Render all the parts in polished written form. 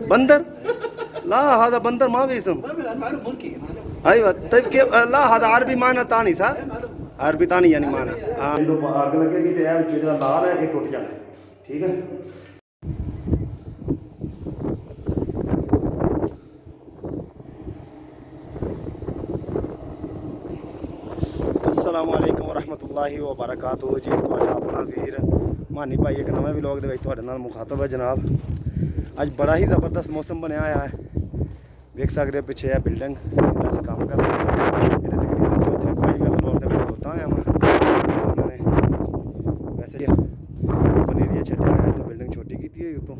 बंदर لا هذا بندر ما في اسم. ايوه طيب كيف لا هذا عربي معنى ثاني صح؟ عربي ثاني يعني معنى ਜਦੋਂ ਅੱਗ ਲੱਗੇਗੀ ਤੇ ਇਹ ਵਿੱਚ ਜਿਹੜਾ ਲਾਲ ਹੈ ਇਹ ਟੁੱਟ ਜਾਣਾ ਠੀਕ ਹੈ। अस्सलाम वालेकुम वरहमतुल्लाहि वबरकातुहू जी ਤੁਹਾਡਾ ਆਪਣਾ ਵੀਰ ਮਾਨੀ ਭਾਈ ਇੱਕ ਨਵੇਂ ਵਲੌਗ ਦੇ ਵਿੱਚ ਤੁਹਾਡੇ ਨਾਲ ਮੁਖਾਤਬ ਹੈ ਜਨਾਬ। ਅੱਜ ਬੜਾ ਹੀ ਜ਼ਬਰਦਸਤ ਮੌਸਮ ਬਣਿਆ ਹੋਇਆ ਹੈ। ਵੇਖ ਸਕਦੇ ਹੋ ਪਿੱਛੇ ਹੈ ਬਿਲਡਿੰਗ ਅਸੀਂ ਕੰਮ ਕਰ ਰਹੇ ਹਾਂ। ਇਹਦੇ ਤਕਰੀਬਨ ਚੌਥੇ ਪੰਜਵੇਂ ਫਲੋਰ ਤੇ ਮੈਂ ਖਲੋਤਾ ਹੋਇਆ ਵਾਂ। ਉਹਨਾਂ ਨੇ ਵੈਸੇ ਓਪਨ ਏਰੀਆ ਛੱਡਿਆ ਹੋਇਆ ਤਾਂ ਬਿਲਡਿੰਗ ਛੋਟੀ ਕੀਤੀ ਹੋਈ ਉਤੋਂ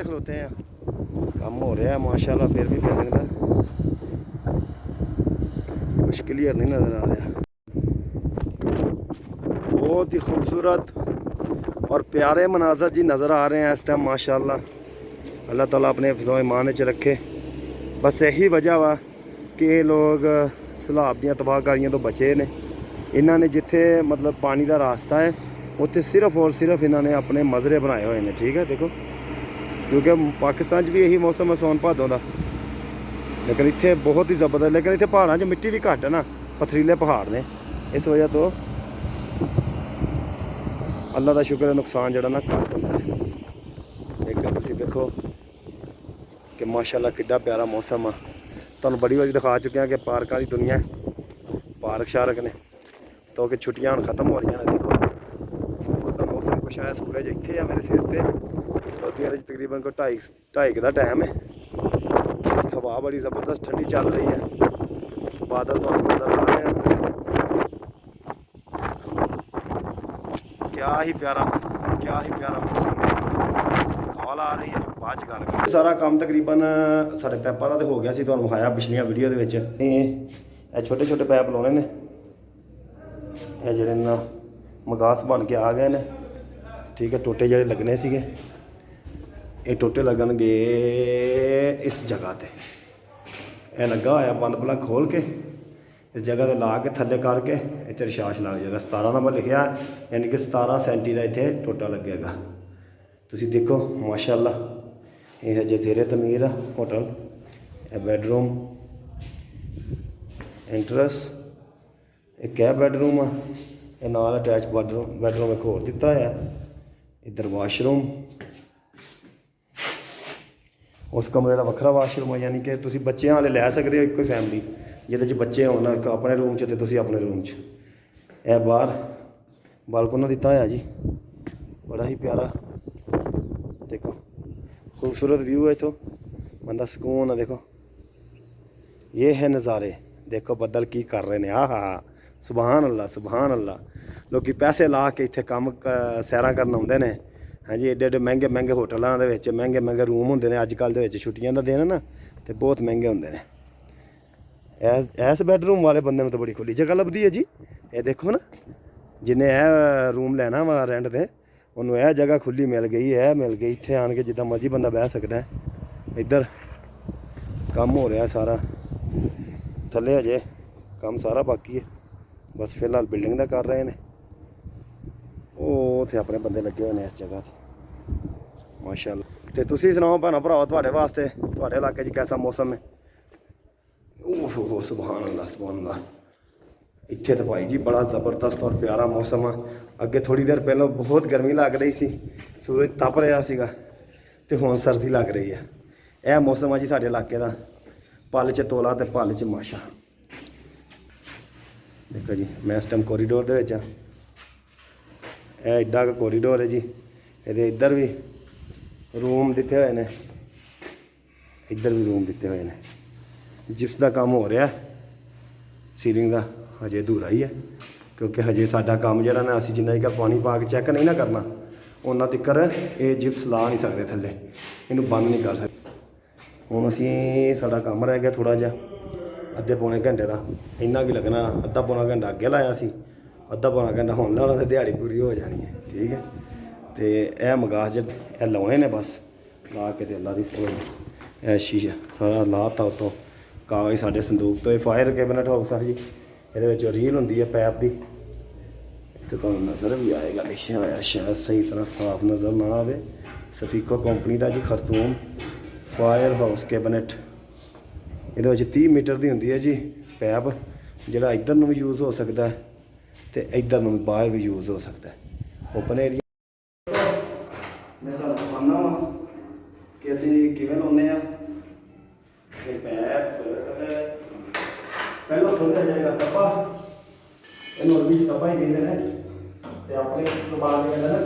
खलोते हैं। काम हो रहा है माशाल्लाह फिर भी बिल्डिंग का कुछ क्लियर नहीं नज़र आ रहा। बहुत ही खूबसूरत और प्यारे मनाजर जी नज़र आ रहे हैं इस टाइम माशाल्लाह। अल्लाह ताला अपने हिफ्ज़ो ईमान च रखे। बस यही वजह वा कि लोग सैलाब दी तबाहकारियों तो बचे ने। इन्होंने जिथे मतलब पानी का रास्ता है उत्थे सिर्फ और सिर्फ इन्होंने अपने मज़रे बनाए हुए हैं। ठीक है देखो क्योंकि पाकिस्तान भी यही मौसम है सौन भादों का, लेकिन इत्थे बहुत ही ज़बरदस्त। लेकिन इत्थे पहाड़ों च मिट्टी भी घट है ना, पथरीले पहाड़ ने, इस वजह तो अल्लाह का शुक्र है नुकसान जड़ा ना घट होता है। लेकिन तुसीं देखो कि माशाल्लाह कितना प्यारा मौसम है। तुहानूं बड़ी बारी दिखा चुके हैं कि पार्कों की दुनिया पार्क शार्क ने तो कि छुट्टियां हुण खत्म हो रही हैं। देखो तो मौसम कुछ है, सूरज इत्थे है मेरे सिर ते। सऊदी अरब तकरीबन को ढाई का टाइम है। हवा बड़ी ज़बरदस्त ठंडी चल रही है। बादल तो नजर आ रहे हैं। क्या ही प्यारा मौसम है। कॉल आ रही है बाद च गल कर। सारा काम तकरीबन साढ़े पैपों का तो हो गया सी, तुहानूं विखाया पिछलियां वीडियो दे विच। ये छोटे छोटे पैप लाने ने, ये जिहड़े ना मगास बन के आ गए ने। ठीक है टोटे जिहड़े लगने सीगे ये टोटे लगनगे इस जगह ते। यह लगा होया बंद प्लग खोल के इस जगह ते ला के थले करके इत्थे रिशाश लग जाएगा। 17 नंबर लिखिया यानी कि 17 सेंटी का इत्थे टोटा लगेगा। तुसीं देखो माशाल्लाह ये है जेरे तमीर होटल। बैडरूम एंट्रस एक है बैडरूम आ, ये नाल अटैच बैडरूम एक होर दिता है। इधर वाशरूम, उस कमरे का वखरा वाशरूम है, यानी कि तुसी बच्चों वाले लै सकते हो। एक फैमिली जिहदे बच्चे होन एक अपने रूम च ते तुसी अपने रूम च। यह बाहर बालकोना दिता है जी, बड़ा ही प्यारा। देखो खूबसूरत व्यू है इथों, बंदा सुकून है। देखो ये है नज़ारे, देखो बदल की कर रहे हैं। हाँ सुबहान अल्लाह सुबहान अल्लाह। लोग पैसे ला के इत्थे काम सैरां करन आउंदे ने। हाँ जी एडे एडे महंगे महंगे होटलों के महंगे महंगे रूम होंगे ने। अजकल के छुट्टियां का दिन है ना तो बहुत महंगे होंगे ने। इस बैडरूम वाले बंदे में तो बड़ी खुली जगह लभदी है जी। ये देखो ना जिन्हें यह रूम लेना वा रेंट से उन्होंने यह जगह खुली मिल गई है, मिल गई। इत्थे आन के जिदा मर्जी बंदा बह सकता है। इधर काम हो रहा सारा, थले अजे काम सारा बाकी है। बस फिलहाल बिल्डिंग का कर रहे हैं। वो थे अपने बंदे लगे हुए हैं इस जगह से माशाल्लाह। तो तुसीं सुनाओ भैनों भराओ तुहाडे वास्ते तुहाडे इलाके कैसा मौसम है। ओहो सुभान अल्लाह सुभान अल्लाह। इत्थे तो भाई जी बड़ा ज़बरदस्त और प्यारा मौसम है। अगे थोड़ी देर पहले बहुत गर्मी लग रही थी, सूरज तप रहा सीगा ते हुण सर्दी लग रही है। यह मौसम है जी साडे इलाके का। पल च तोला ते पल च माशा। देखो जी मैं इस टाइम कोरीडोर दे विच यह एडा का कोरीडोर है जी। ये इधर भी रूम दिते हुए हैं, इधर भी रूम दिते हुए हैं। जिप्स का काम हो रहा है, सीलिंग का हजे अधूरा ही है क्योंकि हजे साडा काम जिहड़ा ना असीं जिन्ना तक पानी पा के चैक नहीं ना करना उन्ना तकर ये जिप्स ला नहीं सकते थल्ले, इनू बंद नहीं कर सकते। हुण असीं साडा काम रह गया थोड़ा जिहा अद्धे पौने घंटे का, इन्ना की लगना। अद्धा पौना घंटा अगे लाया सी, अद्धा पौना घंटा हुण लाना तो दिहाड़ी पूरी हो जानी है। ठीक है तो यह मगास च लाने ने बस ला के अल्लाह दी सवाई शीशा सारा ला ता उतों ਕਾਗਜ਼ ਸਾਡੇ ਸੰਦੂਕ ਤੋਂ। ਇਹ ਫਾਇਰ ਕੈਬਨਟ ਹਾਊਸ ਆ ਜੀ। ਇਹਦੇ ਵਿੱਚ ਰੀਲ ਹੁੰਦੀ ਹੈ ਪੈਪ ਦੀ। ਇੱਥੇ ਤੁਹਾਨੂੰ ਨਜ਼ਰ ਵੀ ਆਏਗਾ, ਲਿਖਿਆ ਹੋਇਆ, ਸ਼ਾਇਦ ਸਹੀ ਤਰ੍ਹਾਂ ਸਾਫ਼ ਨਜ਼ਰ ਨਾ ਆਵੇ। ਸਫੀਕੋ ਕੰਪਨੀ ਦਾ ਜੀ, ਖਰਤੂਮ ਫਾਇਰ ਹਾਊਸ ਕੈਬਨਟ। ਇਹਦੇ ਵਿੱਚ 30 ਮੀਟਰ ਦੀ ਹੁੰਦੀ ਹੈ ਜੀ ਪੈਪ, ਜਿਹੜਾ ਇੱਧਰ ਨੂੰ ਵੀ ਯੂਜ਼ ਹੋ ਸਕਦਾ ਹੈ ਅਤੇ ਇੱਧਰ ਨੂੰ ਵੀ ਬਾਹਰ ਵੀ ਯੂਜ਼ ਹੋ ਸਕਦਾ ਹੈ। ਓਪਨ ਏਰੀਆ ਮੈਂ ਤੁਹਾਨੂੰ ਦਿਖਾਉਂਦਾ ਵਾ ਕਿ ਅਸੀਂ ਕਿਵੇਂ ਲਾਉਂਦੇ ਹਾਂ। ਇਹ ਪੈਪ ਪਹਿਲਾਂ ਖੋਲ੍ਹਿਆ ਜਾਏਗਾ ਤੱਪਾ, ਇਹਨੂੰ ਅਰਬੀ 'ਚ ਤੱਪਾ ਹੀ ਕਹਿੰਦੇ ਨੇ ਅਤੇ ਆਪਣੇ ਜ਼ੁਬਾਨ 'ਚ ਕਹਿੰਦੇ ਨੇ।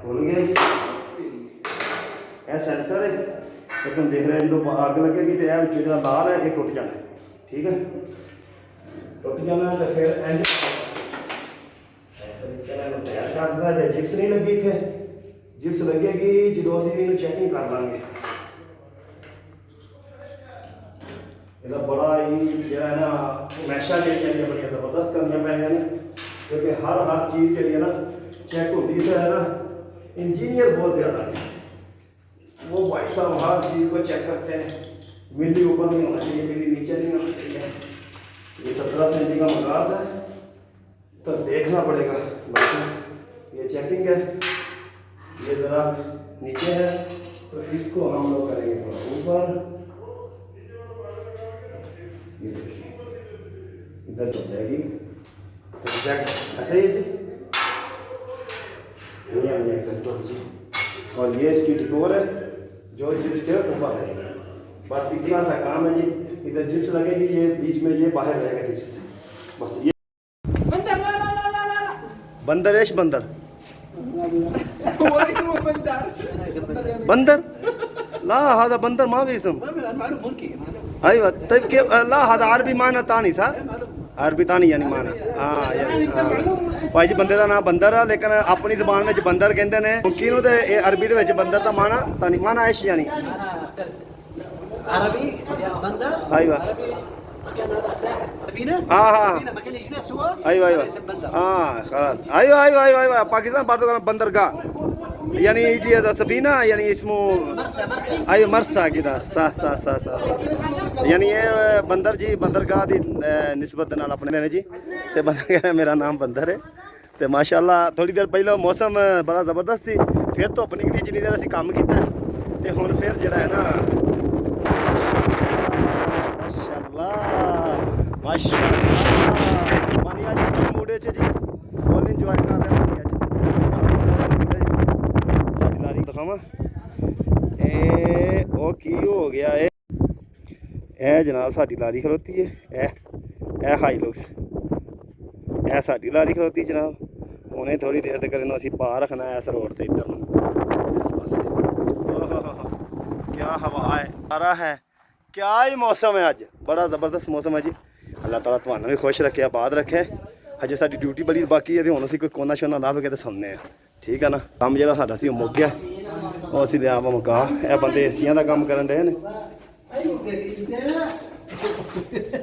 ਖੁੱਲ੍ਹ ਗਿਆ ਜੀ। ਇਹ ਸੈਂਸਰ ਹੈ, ਇਹ ਤੁਹਾਨੂੰ ਦੇਖ ਰਿਹਾ, ਜਦੋਂ ਅੱਗ ਲੱਗੇਗੀ ਤਾਂ ਇਹ ਵਿੱਚੋਂ ਜਿਹੜਾ ਲਾਲ ਹੈ ਇਹ ਟੁੱਟ ਜਾਣਾ। ਠੀਕ ਹੈ, ਟੁੱਟ ਜਾਣਾ ਤਾਂ ਫਿਰ ਇੰਜ ਟਾਇਰ ਕੱਢਦਾ। ਜੇ ਜਿਪਸ ਨਹੀਂ ਲੱਗੀ, ਇੱਥੇ ਜਿਪਸ ਲੱਗੇਗੀ ਜਦੋਂ ਅਸੀਂ ਇਹਨੂੰ ਚੈਕਿੰਗ ਕਰ ਲਾਂਗੇ। ਇਹਦਾ ਬੜਾ ਹੀ ਜਿਹੜਾ ਹੈ ਨਾ ਮੈਸ਼ਾ ਜਿਹੜੀਆਂ ਬੜੀਆਂ ਜ਼ਬਰਦਸਤ ਕਰਨੀਆਂ ਪੈਣੀਆਂ ਨੇ, ਕਿਉਂਕਿ ਹਰ ਚੀਜ਼ ਜਿਹੜੀ ਹੈ ਨਾ चेक होती है ना। इंजीनियर बहुत ज़्यादा है, वो भाई साहब हर चीज़ को चेक करते हैं। मिली ऊपर नहीं होना चाहिए, मिली नीचे नहीं होना चाहिए। ये 17 सेंटी का मकास है तो देखना पड़ेगा। बाकी ये चेकिंग है, ये ज़रा नीचे है तो इसको हम लोग करेंगे थोड़ा ऊपर। ये देखिए इधर चल जाएगी तो एग्जैक्ट ऐसा ही है जी, नहीं एग्जैक्ट हो जी। और ये इसकी टिकोर है जो जिप्स के ऊपर रहेगी। बस इतना सा काम है जी। इधर जिप्स लगेगी, ये बीच में ये बाहर रहेगा जिप्स से। बस ये बंदर ला ला ला ला ला बंदर एश बंदर هو اسمه बंदर बंदर لا هذا بندر ما في اسم. معلوم ملكي معلوم. ايوه طيب كيف لا هذا عربي معنى ثاني صح؟ عربي ثاني يعني معنى ਭਾਈ ਜੀ ਬੰਦੇ ਦਾ ਨਾਮ ਬੰਦਰ ਆ, ਲੇਕਿਨ ਆਪਣੀ ਜ਼ਬਾਨ ਵਿੱਚ ਬੰਦਰ ਕਹਿੰਦੇ ਨੇ। ਮੁੰਕੀ ਨੂੰ ਤੇ ਇਹ ਅਰਬੀ ਦੇ ਵਿੱਚ ਬੰਦਰ ਦਾ ਮਾਣਾ ਤਾਨੀ ਮਾਣਾ ਐਸ਼ ਯਾਨੀ عربي يا بندر. ايوه عربي مكان هذا ساحل سفينه. سفينه مكان يجينا سوا. ايوه ايوه اسم بندر. خلاص ايوه ايوه ايوه ايوه पाकिस्तान بردوغان बंदरगाह يعني يجي هذا سفينه يعني اسمه مرسى مرسى. ايوه مرسى كده صح صح صح صح यानी ये बंदर जी बंदरगाह की निस्बत नाल अपने ने जी ते बंदर मेरा नाम बंदर है। ਤੇ ਮਾਸ਼ਾਅੱਲਾ ਥੋੜੀ ਦੇਰ ਪਹਿਲਾਂ ਮੌਸਮ ਬੜਾ ਜ਼ਬਰਦਸਤ ਸੀ, ਫਿਰ ਧੁੱਪ ਨਿਕਲੀ ਜਿੰਨੀ ਦੇਰ ਅਸੀਂ ਕੰਮ ਕੀਤਾ ਤੇ ਹੁਣ ਫਿਰ ਜਿਹੜਾ ਹੈ ਨਾ ਮਾਸ਼ਾਅੱਲਾ ਮਾਸ਼ਾਅੱਲਾ ਪਾਣੀ ਅੱਜ ਮੂਡੇ 'ਚ ਜੀ ਫੁੱਲ ਇੰਜੋਏ ਕਰ ਰਹੇ ਪਾਣੀ ਅੱਜ। ਸਾਡੀ ਲਾਰੀ ਦਿਖਾਵਾਂ ਇਹ ਉਹ ਕੀ ਹੋ ਗਿਆ ਇਹ ਜਨਾਬ ਸਾਡੀ ਲਾਰੀ ਖਲੋਤੀ ਹੈ। ਇਹ ਹਾਈਲੁਕਸ ਇਹ ਸਾਡੀ ਲਾਰੀ ਖਲੋਤੀ ਜਨਾਬ। ਹੁਣੇ ਥੋੜੀ ਦੇਰ ਤੱਕ ਇਹਨੂੰ ਅਸੀਂ ਪਾ ਰੱਖਣਾ ਇਸ ਰੋਡ ਤੇ ਇੱਧਰ ਨੂੰ ਇਸ ਪਾਸੇ। ਕਿਆ ਹਵਾ ਹੈ, ਸਾਰਾ ਹੈ, ਕਿਆ ਹੀ ਮੌਸਮ ਹੈ ਅੱਜ, ਬੜਾ ਜ਼ਬਰਦਸਤ ਮੌਸਮ ਹੈ ਜੀ। ਅੱਲਾਹ ਤਾਲਾ ਤੁਹਾਨੂੰ ਵੀ ਖੁਸ਼ ਰੱਖੇ, ਆਬਾਦ ਰੱਖੇ। ਹਜੇ ਸਾਡੀ ਡਿਊਟੀ ਬੜੀ ਬਾਕੀ ਹੈ ਤੇ ਹੁਣ ਅਸੀਂ ਕੋਈ ਕੋਨਾ ਸ਼ੋਨਾ ਲਾ ਕੇ ਤੇ ਸੌਂਦੇ ਹਾਂ। ਠੀਕ ਹੈ ਨਾ, ਕੰਮ ਜਿਹੜਾ ਸਾਡਾ ਸੀ ਉਹ ਮੁੱਕ ਗਿਆ, ਉਹ ਅਸੀਂ ਲਿਆ ਮੁਕਾ। ਇਹ ਬੰਦੇ ਏਸੀਆਂ ਦਾ ਕੰਮ ਕਰਨ ਰਹੇ ਨੇ।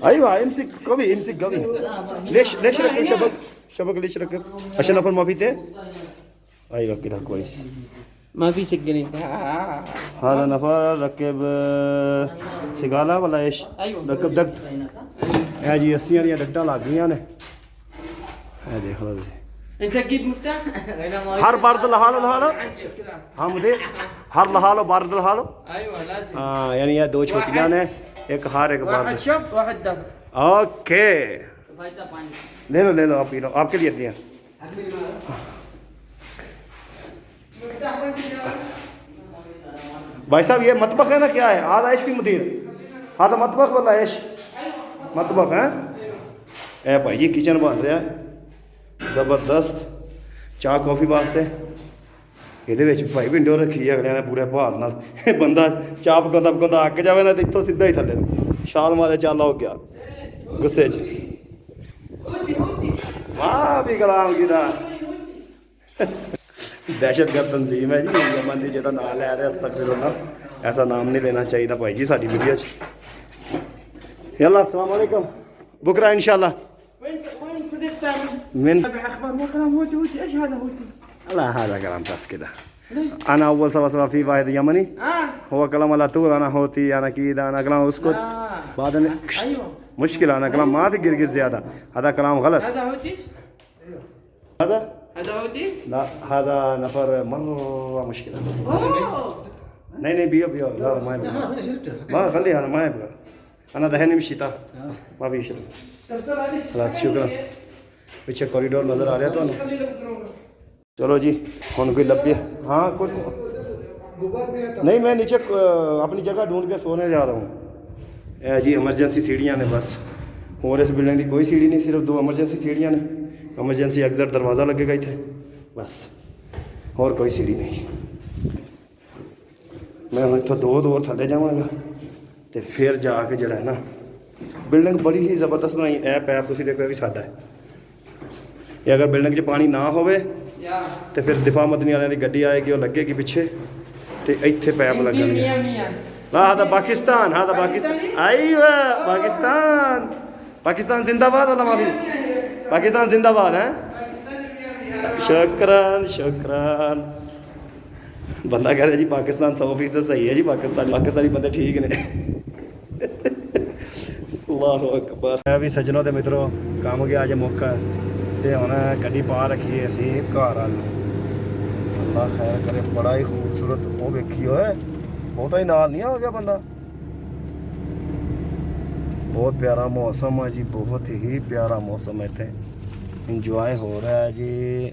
ايوه امسك قوي امسك قوي. ليش ركب شبك ليش ركب عشان افر ما في تي. ايوه كده كويس. ما في سجنين. هذا نفر ركب سقاله ولا ايش؟ ايوه ركب دقت. يا جي السيان يا دقت لग गई ने। هذا देखो तुसी انت تجيب مفتاح. हर برد لحاله हाँ मुझे हर लहालो برد लहालो। ايوه لازم. हाँ यानी ये दो छोटियां ने, एक हार एक واحد برد। شفط واحد دم. ओके ले लो आप पी लो, आपके लिए दिया। भाई साहब ये मतबख है ना, क्या है आधा ऐश भी मुदीर आधा मतबख वाला ऐश मतबख है। ए भाई जी किचन बन रहा है ਜ਼ਬਰਦਸਤ ਚਾਹ ਕੌਫੀ ਵਾਸਤੇ। ਇਹਦੇ ਵਿੱਚ ਭਾਈ ਵਿੰਡੋ ਰੱਖੀ ਹੈ ਅਗਲਿਆਂ ਨੇ ਪੂਰੇ ਭਾਰ ਨਾਲ। ਇਹ ਬੰਦਾ ਚਾਹ ਪਕਾਉਂਦਾ ਪਕਾਉਂਦਾ ਅੱਕ ਜਾਵੇ ਨਾ ਤੇ ਇੱਥੋਂ ਸਿੱਧਾ ਹੀ ਥੱਲੇ ਛਾਲ ਮਾਰੇ ਚਾਲਾ ਹੋ ਗਿਆ ਗੁੱਸੇ 'ਚ। ਵਾਹ ਵੀ ਕਲਾਮ ਕਿਦਾ दहशतगर्द तंजीम है जी। यमन की जो नाम लै रहे अस्तगफिरुल्लाह, ऐसा नाम नहीं लेना चाहिए भाई जी साडी वीडियो च। यल्ला अस्सलाम वालेकुम बुकरा इंशाल्लाह। وين صديق من تابع اخبار مو كلام هوتي هوتي. ايش هذا هوتي؟ لا هذا كلام بس كده انا اول سوا في واحد يمني اه هو كلام على طول انا هوتي انا كذا انا كلام اسكت بعدين ايوه مشكله انا كلام ما في قرقر زياده هذا كلام غلط هذا هودي هذا هذا هودي لا هذا نفر مره مشكله اوه नहीं بيو لا ما يبغى ما خليه انا ما يبغى انا دهني مشيتا ما بيشرب ترسل عليه خلاص شكرا पीछे कॉरिडोर नजर आ रहा है तो خلي له بكره चलो जी हुन कोई लभ गया हाँ कोई नहीं मैं नीचे अपनी जगह ढूंढ के सोने जा रहा हूँ जी इमरजेंसी सीढ़ियाँ ने बस और इस बिल्डिंग की कोई सीढ़ी नहीं सिर्फ 2 इमरजेंसी सीढ़ियाँ ने इमरजेंसी एग्जिट दरवाज़ा लगेगा इतने बस और कोई सीढ़ी नहीं मैं हम इतों 2 दौर थले जावांगा तो फिर जाके जरा है ना बिल्डिंग बड़ी ही ज़बरदस्त बनाई ए पैप तुसीं देखो ये भी साडा है ये अगर बिल्डिंग 'च पानी ना होवे या तो फिर दिफा मदनी वाले की गड्डी आएगी और लगेगी पिछे तो इत्थे पैप लगणगे मियां मियां ला हाँ पाकिस्तान हाँ पाकिस्तान आईवा पाकिस्तान पाकिस्तान जिंदाबाद अल्लाह माफी पाकिस्तान जिंदाबाद है शुक्रान शुक्रान बंदा कह रहा जी पाकिस्तान 100% सही है जी पाकिस्तानी बंदे ठीक ने अल्लाह अकबर मैं भी सज्जनों ते मित्रों काम गया अज मौका ਤੇ ਹੁਣ ਗੱਡੀ ਪਾ ਰੱਖੀ ਅਸੀਂ ਘਰ ਵੱਲ ਨੂੰ ਅੱਲਾ ਖੈਰ ਕਰੇ ਬੜਾ ਹੀ ਖੂਬਸੂਰਤ ਉਹ ਵੇਖੀ ਓਏ ਬਹੁਤਾ ਹੀ ਨਾਲ ਨਹੀਂ ਆ ਗਿਆ ਬੰਦਾ ਬਹੁਤ ਪਿਆਰਾ ਮੌਸਮ ਹੈ ਜੀ ਬਹੁਤ ਹੀ ਪਿਆਰਾ ਮੌਸਮ ਹੈ ਇੱਥੇ ਇੰਜੋਏ ਹੋ ਰਿਹਾ ਹੈ ਜੀ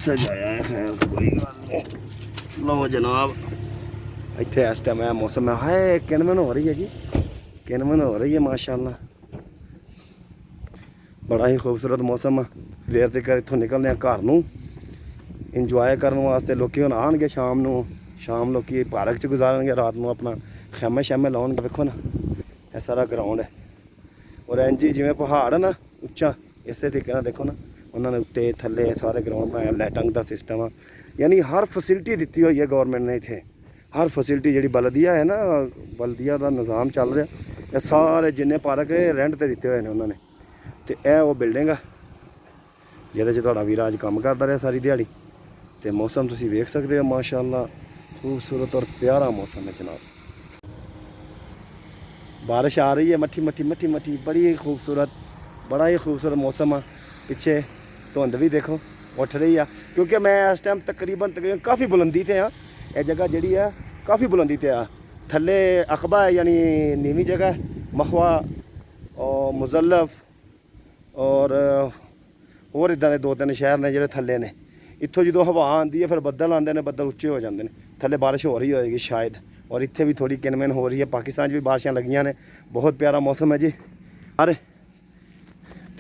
ਸਜਾਇਆ ਹੈ ਖੈਰ ਕੋਈ ਗੱਲ ਨਹੀਂ ਲਓ ਜਨਾਬ ਇੱਥੇ ਇਸ ਟਾਈਮ ਇਹ ਮੌਸਮ ਹੈ ਹਾਏ ਕਿਨਮਨ ਹੋ ਰਹੀ ਹੈ ਜੀ ਕਿਨਮਨ ਹੋ ਰਹੀ ਹੈ ਮਾਸ਼ਾਅੱਲਾ बड़ा ही खूबसूरत मौसम है देर तक इतों निकलने घर नूं इंजॉय करने वास्ते लोग हुण आउणगे शाम लोग पार्क च गुजारनगे रात नूं अपना खैमे शैमे लाउणगे वेखो ना यह सारा ग्राउंड है और इंज जिवें पहाड़ है ना उच्चा इस तरीके नाल देखो ना उन्होंने उत्ते थल्ले सारे ग्राउंड बनाया लाइटिंग का सिस्टम है यानी हर फैसिलिटी दी हुई है गौरमेंट ने इत्थे हर फैसिलिटी जी बलदिया है ना बलदिया का निज़ाम चल रहा है सारे जिन्ने पार्क रेंट पर दिते हुए हैं उन्होंने तो यह वो बिल्डिंग आ जिहदे च तुहाडा वीर अज काम करता रहा सारी दिहाड़ी तो मौसम तुसीं वेख सकते हो माशाअल्लाह खूबसूरत और प्यारा मौसम है जनाब बारिश आ रही है मट्ठी मट्ठी मट्ठी मट्ठी बड़ी ही खूबसूरत बड़ा ही खूबसूरत मौसम है पीछे धुंध भी देखो उठ रही है क्योंकि मैं इस टाइम तकरीबन काफ़ी बुलंदी ते हाँ यह जगह जी है काफ़ी बुलंदी ते आ थले अकबा है यानी नीवी जगह मखवा और मुजल्लफ और इदा के 2-3 शहर ने जो थले ने इतों जो हवा आती है फिर बदल आते हैं बदल उच्चे हो जाते हैं थले बारिश हो रही होएगी शायद और इत्थे भी थोड़ी किनमिन हो रही है पाकिस्तान भी बारिशां लगियां ने बहुत प्यारा मौसम है जी अरे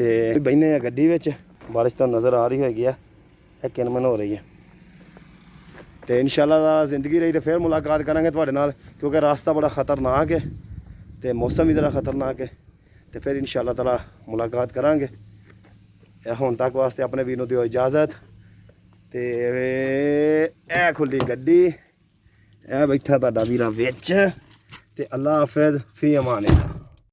तो बहने गड्डी विच बारिश तो नज़र आ रही होएगी किनमिन हो रही है तो इंशाअल्लाह जिंदगी रही तो फिर मुलाकात करांगे तुहाडे नाल क्योंकि रास्ता बड़ा ख़तरनाक है तो मौसम भी ज़रा ख़तरनाक है तो फिर इंशाअल्लाह ताला मुलाकात करांगे हुण तक वास्ते अपने वीर नूं दिओ इजाज़त तो ए खुली गड्डी ए बैठा तुहाडा वीरा विच ते अल्लाह हाफिज़ फी अमान अल्लाह।